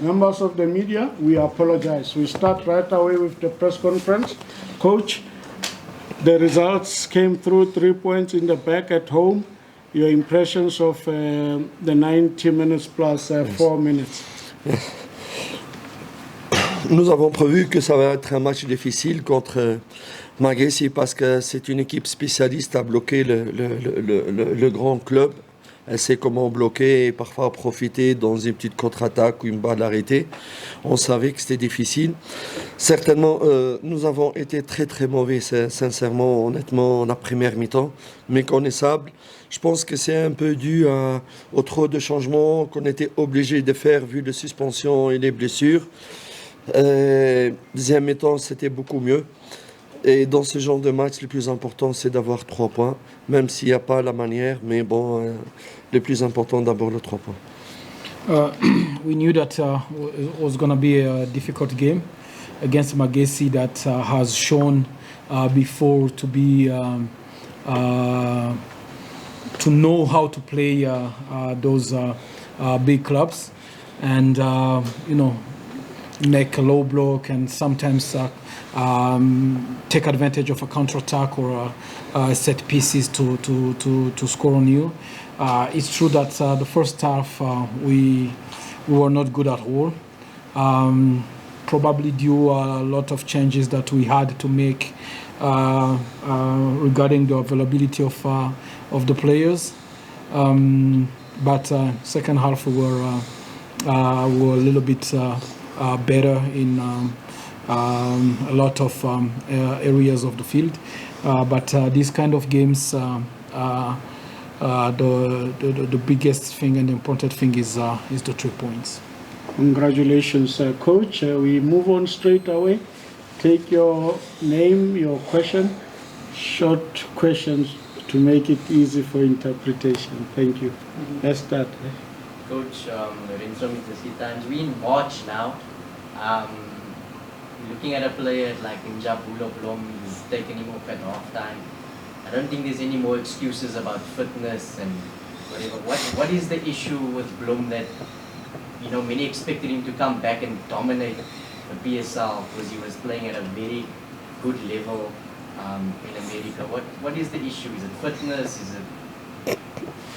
Members of the media, we apologize. We start right away with the press conference. Coach, the results came through, 3 points in the back at home. Your impressions of the 90 minutes plus 4 minutes? Nous avons prévu que ça va être un match difficile contre Magesi parce que c'est une équipe spécialiste à bloquer le grand club. Elle sait comment bloquer et parfois profiter dans une petite contre-attaque ou une balle arrêtée. On savait que c'était difficile. Certainement, nous avons été très très mauvais, sincèrement, honnêtement, la première mi-temps, méconnaissable. Je pense que c'est un peu dû au trop de changements qu'on était obligé de faire vu les suspensions et les blessures. Deuxième mi-temps, c'était beaucoup mieux. Et dans ce genre de match, le plus important, c'est d'avoir 3 points, même s'il n'y a pas la manière. Mais bon, le plus important, d'abord, le 3 points. We knew that it was going to be a difficult game against Magesi that has shown before to be to know how to play those big clubs, and make a low block and sometimes take advantage of a counter-attack or set pieces to score on you. It's true that the first half we were not good at all, probably due a lot of changes that we had to make regarding the availability of the players. But second half we were a little bit better in a lot of areas of the field, but these kind of games, the biggest thing and the important thing is the 3 points. Congratulations, Coach. We move on straight away. Take your name, your question, short questions to make it easy for interpretation. Thank you. Let's start. Coach, Renzo Times, we're in March now. Looking at a player like Njabulo Blom, who's taken him off at half-time, I don't think there's any more excuses about fitness and whatever. What is the issue with Blom that, many expected him to come back and dominate the PSL because he was playing at a very good level in America? What is the issue? Is it fitness?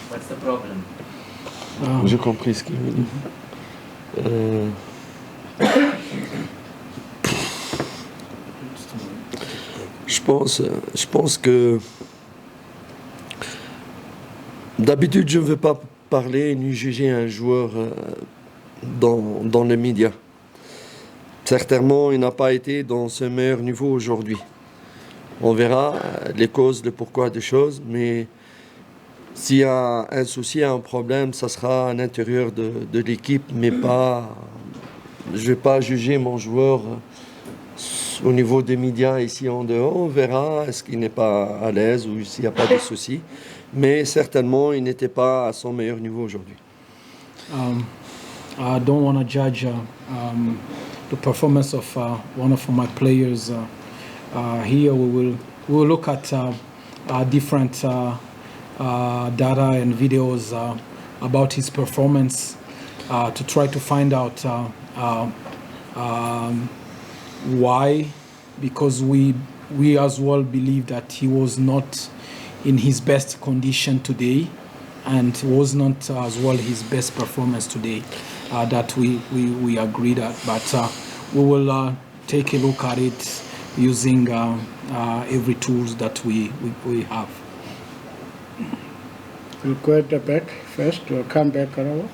What's the problem? J'ai compris ce qu'il veut dire. Je pense que d'habitude je ne veux pas parler ni juger un joueur dans les médias. Certainement, il n'a pas été dans ce meilleur niveau aujourd'hui. On verra les causes, le pourquoi des choses, mais s'il y a un souci, un problème, ça sera à l'intérieur de l'équipe, mais pas. Je ne vais pas juger mon joueur au niveau des médias ici en dehors. On verra est-ce qu'il n'est pas à l'aise ou s'il n'y a pas de souci. Mais certainement, il n'était pas à son meilleur niveau aujourd'hui. I don't want to judge the performance of one of my players. Here we will look at different data and videos about his performance to try to find out why, because we as well believe that he was not in his best condition today and was not as well his best performance today, that we agreed at, but we will take a look at it using every tools that we have. We'll go at the back first. We'll come back around.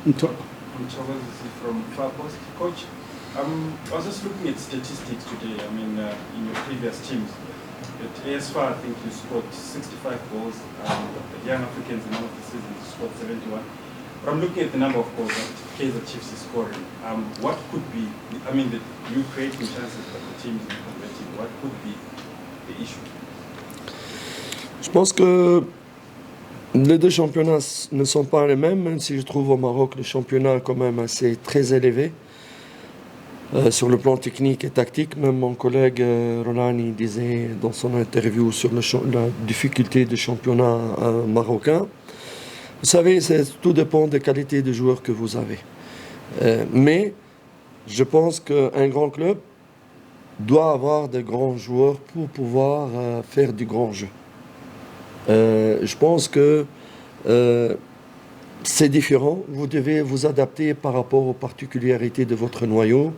I'm from Far Post. Coach, I was just looking at statistics today. I mean, in your previous teams, at ASFAR, I think you scored 65 goals. At Young Africans, in one of the seasons, you scored 71. But I'm looking at the number of goals that Kaizer Chiefs is scoring. What could be, you creating chances that the teams are converting, what could be the issue? Je pense que les deux championnats ne sont pas les mêmes, même si je trouve au Maroc le championnat quand même assez très élevé sur le plan technique et tactique. Même mon collègue Rolani disait dans son interview sur la difficulté du championnat marocain. Vous savez, tout dépend des qualités de joueurs que vous avez. Mais je pense qu'un grand club doit avoir de grands joueurs pour pouvoir faire du grand jeu. Je pense que c'est différent. Vous devez vous adapter par rapport aux particularités de votre noyau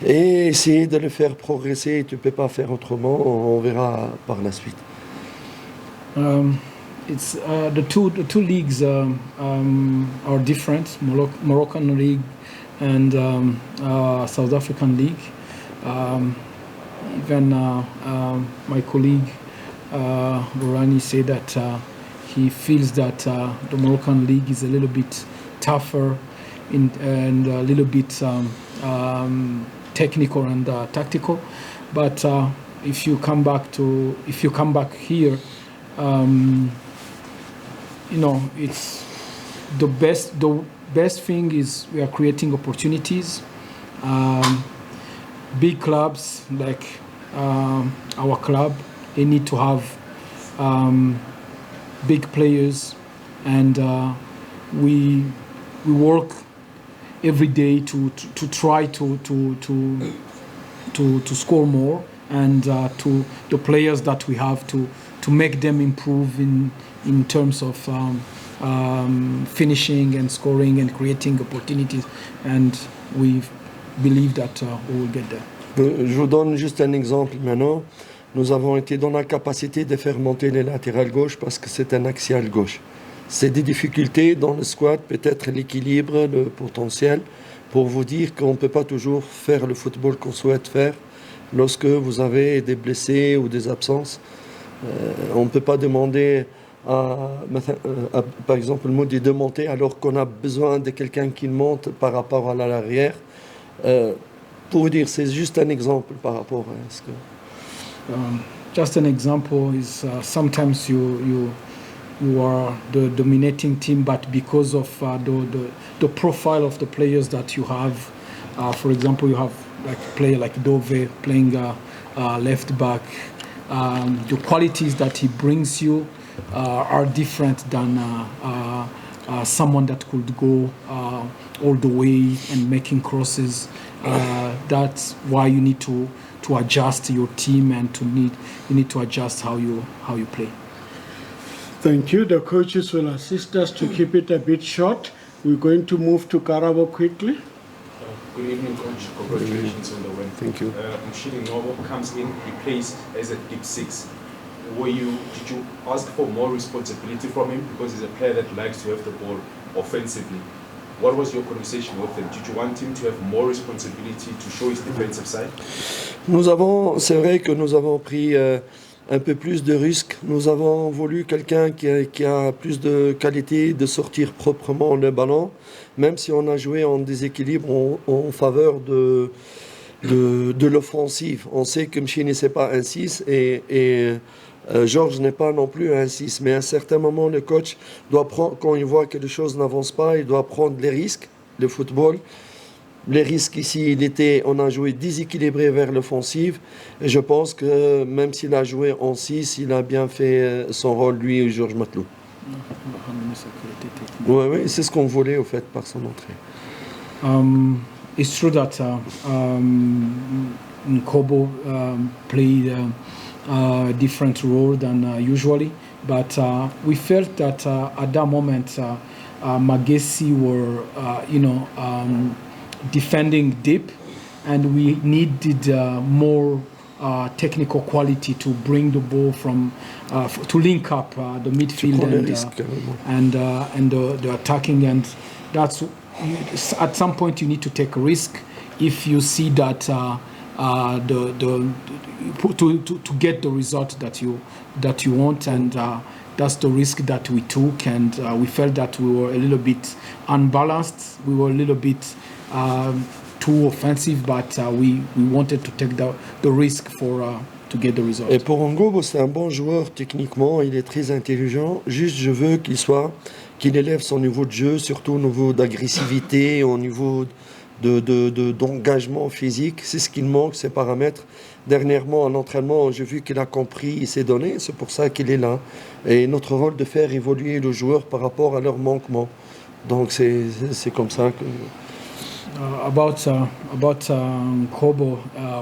et essayer de le faire progresser. Tu ne peux pas faire autrement. On verra par la suite. It's the two leagues are different. Moroccan league and South African league. Even my colleague Rorani said that he feels that the Moroccan league is a little bit tougher and a little bit technical and tactical. But if you come back here, it's the best thing is we are creating opportunities. Big clubs like our club, they need to have big players, and we work every day to try to score more, and to the players that we have to make them improve in terms of finishing and scoring and creating opportunities, and we believe that we will get there. Je vous donne juste un exemple maintenant. Nous avons été dans la capacité de faire monter les latérales gauche parce que c'est un axial gauche. C'est des difficultés dans le squad, peut-être l'équilibre, le potentiel, pour vous dire qu'on ne peut pas toujours faire le football qu'on souhaite faire lorsque vous avez des blessés ou des absences. On ne peut pas demander par exemple, le mot de monter alors qu'on a besoin de quelqu'un qui monte par rapport à l'arrière. Pour vous dire, c'est juste un exemple par rapport à ce que... Just an example is sometimes you are the dominating team, but because of the profile of the players that you have, for example, you have like a player like Dove playing left back. The qualities that he brings you are different than someone that could go all the way and making crosses. That's why you need to adjust your team, and you need to adjust how you play. Thank you. The coaches will assist us to keep it a bit short. We're going to move to Karabo quickly. Good evening, Coach. Congratulations on the win. Thank you. Mshini Novo comes in, he plays as a deep six. Did you ask for more responsibility from him, because he's a player that likes to have the ball offensively? What was your conversation with him? Did you want him to have more responsibility to show his defensive side? C'est vrai que nous avons pris un peu plus de risques. Nous avons voulu quelqu'un qui a plus de qualité de sortir proprement le ballon, même si on a joué en déséquilibre en faveur de l'offensive. On sait que Mchini n'est pas un 6 et Georges n'est pas non plus un 6. Mais à un certain moment, le coach doit prendre, quand il voit que les choses n'avancent pas, il doit prendre les risques. Le football, les risques ici, on a joué déséquilibré vers l'offensive. Et je pense que même s'il a joué en 6, il a bien fait son rôle, lui, Georges Matelot. Oui, c'est ce qu'on voulait, au fait, par son entrée. It's true that Nkobo played a different role than usually, but we felt that at that moment Magesi were, defending deep, and we needed more technical quality to bring the ball from to link up the midfield and the attacking, and that's at some point you need to take a risk if you see that to get the result that you want, and that's the risk that we took, and we felt that we were a little bit unbalanced. We were a little bit too offensive, but we wanted to take the risk to get the result. Et pour Ngobo, c'est un bon joueur techniquement, il est très intelligent. Juste, je veux qu'il élève son niveau de jeu, surtout au niveau d'agressivité, au niveau d'engagement physique. C'est ce qu'il manque, ces paramètres. Dernièrement, en entraînement, j'ai vu qu'il a compris, il s'est donné, c'est pour ça qu'il est là. Et notre rôle de faire évoluer le joueur par rapport à leurs manquements. Donc c'est comme ça que... About Kobo,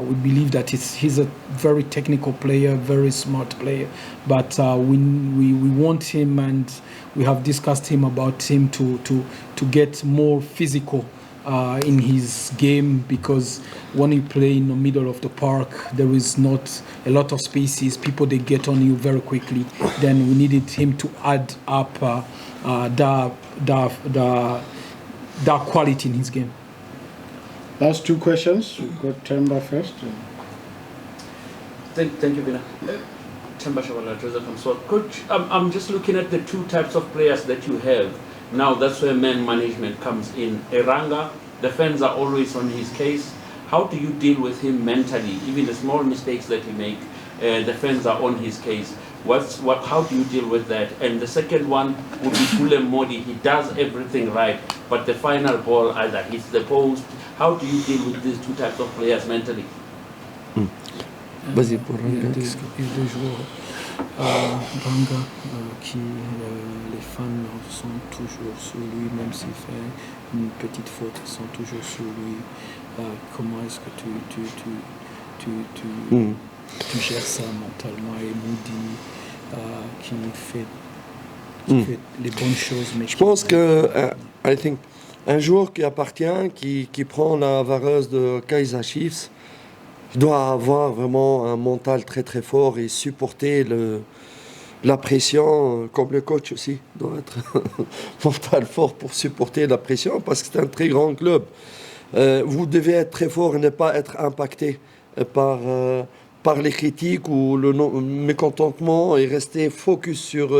we believe that he's a very technical player, very smart player, but we want him, and we have discussed him about him to get more physical in his game, because when you play in the middle of the park, there is not a lot of spaces. People, they get on you very quickly. Then we needed him to add up the quality in his game. Last two questions. We've got Temba first. Thank you, Bina. Temba Shawana, Coach, I'm just looking at the two types of players that you have. Now that's where man management comes in. Eranga, the fans are always on his case. How do you deal with him mentally? Even the small mistakes that he makes, the fans are on his case. How do you deal with that? And the second one would be Fulham Modi. He does everything right, but the final ball either hits the post. How do you deal with these two types of players mentally? Vas-y pour Ranga. Il y a deux joueurs, Ranga, qui les fans sont toujours sur lui, même s'il fait une petite faute, ils sont toujours sur lui. Comment est-ce que tu gères ça mentalement? Et Moody qui fait les bonnes choses. Mais Je pense que I think un joueur qui appartient, qui prend la vareuse de Kaizer Chiefs, il doit avoir vraiment un mental très très fort et supporter la pression, comme le coach aussi, doit être mental fort pour supporter la pression, parce que c'est un très grand club. Vous devez être très fort et ne pas être impacté par les critiques ou le mécontentement, et rester focus sur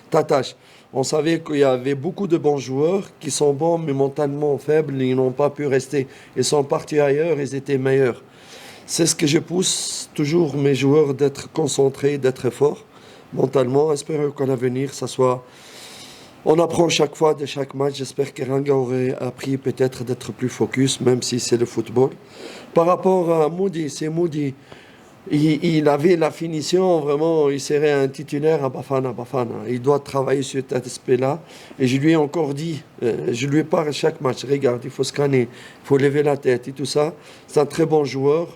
ta tâche. On savait qu'il y avait beaucoup de bons joueurs qui sont bons mais mentalement faibles, ils n'ont pas pu rester. Ils sont partis ailleurs, ils étaient meilleurs. C'est ce que je pousse toujours mes joueurs, d'être concentrés, d'être forts mentalement. Espérons qu'à l'avenir, ça soit... On apprend chaque fois de chaque match. J'espère que Ranga aurait appris peut-être d'être plus focus, même si c'est le football. Par rapport à Moody, c'est Moody. Il avait la finition, vraiment, il serait un titulaire à Bafana. Il doit travailler sur cet aspect-là. Et je lui ai encore dit, je lui parle chaque match, regarde, il faut scanner, il faut lever la tête et tout ça. C'est un très bon joueur.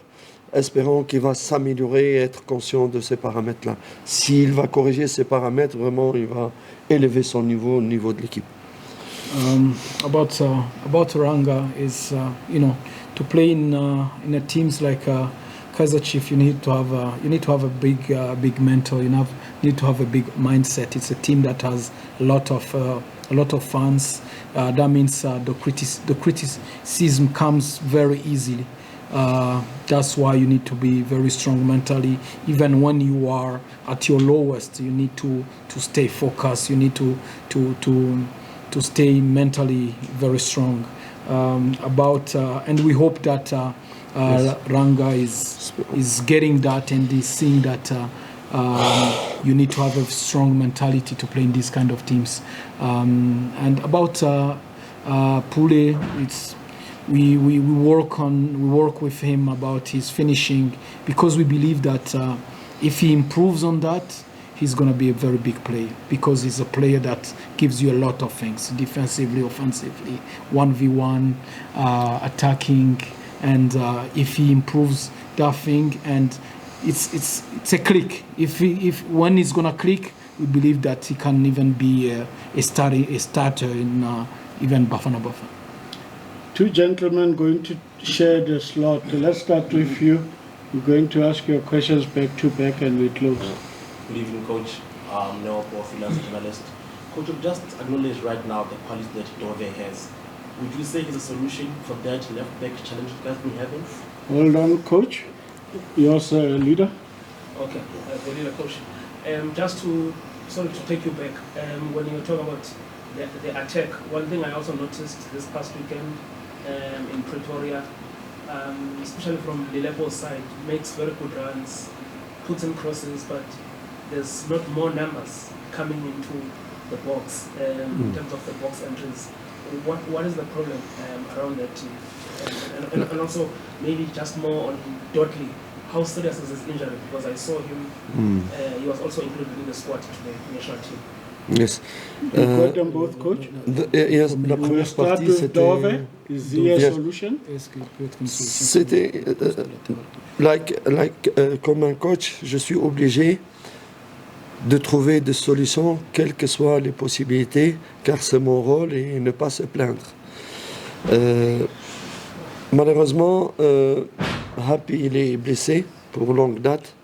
Espérons qu'il va s'améliorer et être conscient de ces paramètres-là. S'il va corriger ces paramètres, vraiment, il va élever son niveau au niveau de l'équipe. About Ranga is, to play in a teams like Kaizer Chiefs, you need to have a big mental. You need to have a big mindset. It's a team that has a lot of fans. That means the criticism comes very easily. That's why you need to be very strong mentally. Even when you are at your lowest, you need to stay focused. You need to stay mentally very strong. And we hope that Yes. Ranga is getting that and is seeing that you need to have a strong mentality to play in these kind of teams. And about Pule, we work with him about his finishing, because we believe that if he improves on that, he's going to be a very big player, because he's a player that gives you a lot of things, defensively, offensively, 1v1, attacking, and if he improves that thing, and it's a click. If when he's going to click, we believe that he can even be a starter in even Bafana. Two gentlemen going to share the slot. Let's start with you. We're going to ask your questions back to back, and we close. Good evening, Coach. I'm Neo, freelance journalist. Coach, you've just acknowledged right now the quality that Dove has. Would you say it's a solution for that left-back challenge you guys been having? Hold on, Coach. You're a leader. Okay, the leader, Coach. Just to take you back, when you were talking about the attack, one thing I also noticed this past weekend in Pretoria, especially from Lelepo's side, makes very good runs, puts in crosses, but there's not more numbers coming into the box in terms of the box entries. What is the problem around that team? And also maybe just more on Dudley. how serious is his injury? Because I saw him, he was also included in the squad to the national team. Yes. You got them both, coach? Yes, la We'll première start partie, with c'était... Dove. Is he a Yes. solution? Est-ce qu'il peut être une solution? C'était... comme un coach, je suis obligé de trouver des solutions, quelles que soient les possibilités, car c'est mon rôle et ne pas se plaindre. Malheureusement, Happy il est blessé pour longue date.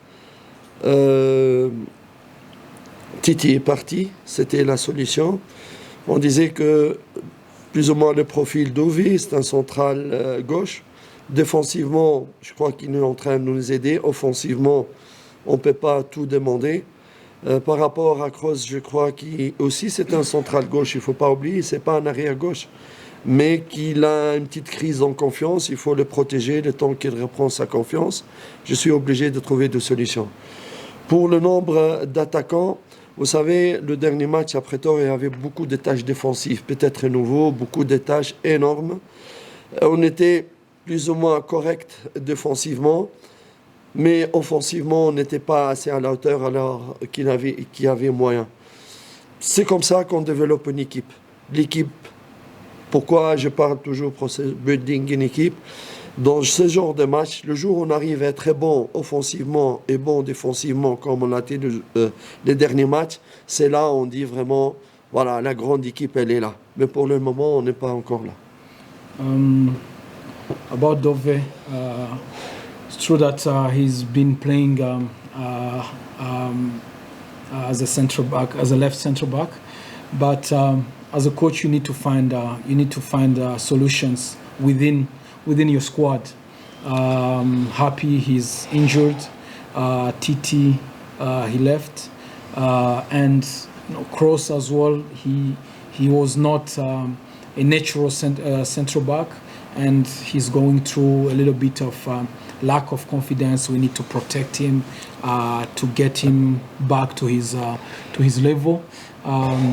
Titi est parti, c'était la solution. On disait que plus ou moins le profil d'Ovi, c'est un central gauche. Défensivement, je crois qu'il est en train de nous aider. Offensivement, on ne peut pas tout demander. Par rapport à Kroos, je crois qu'il aussi c'est un central gauche, il ne faut pas oublier, c'est pas un arrière gauche, mais qu'il a une petite crise en confiance, il faut le protéger le temps qu'il reprend sa confiance. Je suis obligé de trouver des solutions. Pour le nombre d'attaquants, vous savez, le dernier match à Pretoria, il y avait beaucoup de tâches défensives, peut-être nouveau, beaucoup de tâches énormes. On était plus ou moins correct défensivement, mais offensivement, on n'était pas assez à la hauteur alors qu'il y avait moyen. C'est comme ça qu'on développe une équipe. L'équipe, pourquoi je parle toujours de building une équipe? Dans ce genre de match, le jour où on arrive à être très bon offensivement et bon défensivement, comme on a été les derniers matchs, c'est là où on dit vraiment, voilà, la grande équipe, elle est là. Mais pour le moment, on n'est pas encore là. About Dove, it's true that he's been playing as a central back, as a left central back, but as a coach, you need to find solutions within your squad. Happy, he's injured. Titi, he left, and Kroos as well. He was not a natural central back, and he's going through a little bit of lack of confidence. We need to protect him to get him back to his level.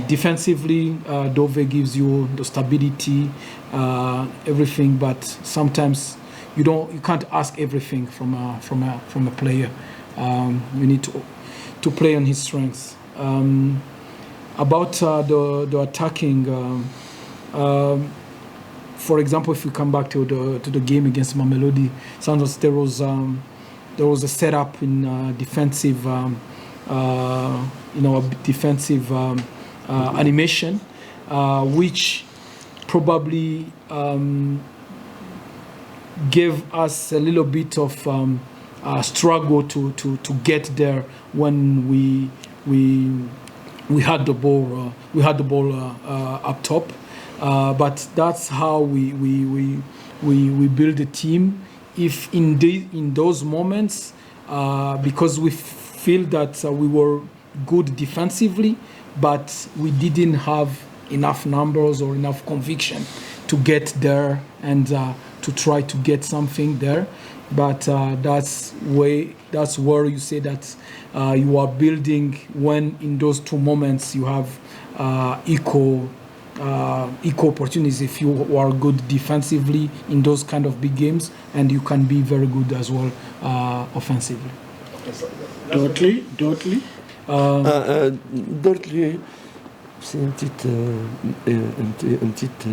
Defensively, Dove gives you the stability, everything, but sometimes you can't ask everything from a player. You need to play on his strengths. About the attacking. For example, if we come back to the game against Mamelodi Sundowns, there was a setup in defensive, defensive animation, which probably gave us a little bit of struggle to get there when we had the ball. We had the ball up top. But that's how we build a team. If in those moments, because we feel that we were good defensively, but we didn't have enough numbers or enough conviction to get there and to try to get something there. But that's where you say that you are building when in those two moments you have equal opportunities. If you are good defensively in those kind of big games, and you can be very good as well offensively. Dortley? Dortley, c'est une petite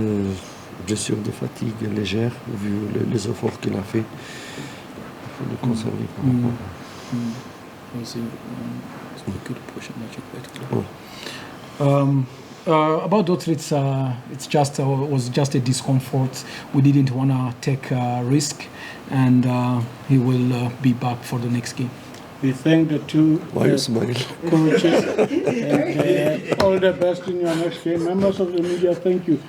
blessure de fatigue légère, vu les efforts qu'il a fait. Il faut le conserver par rapport. About Dortley, was just a discomfort. We didn't want to take a risk, and he will be back for the next game. We thank the two coaches and all the best in your next game. Members of the media, thank you.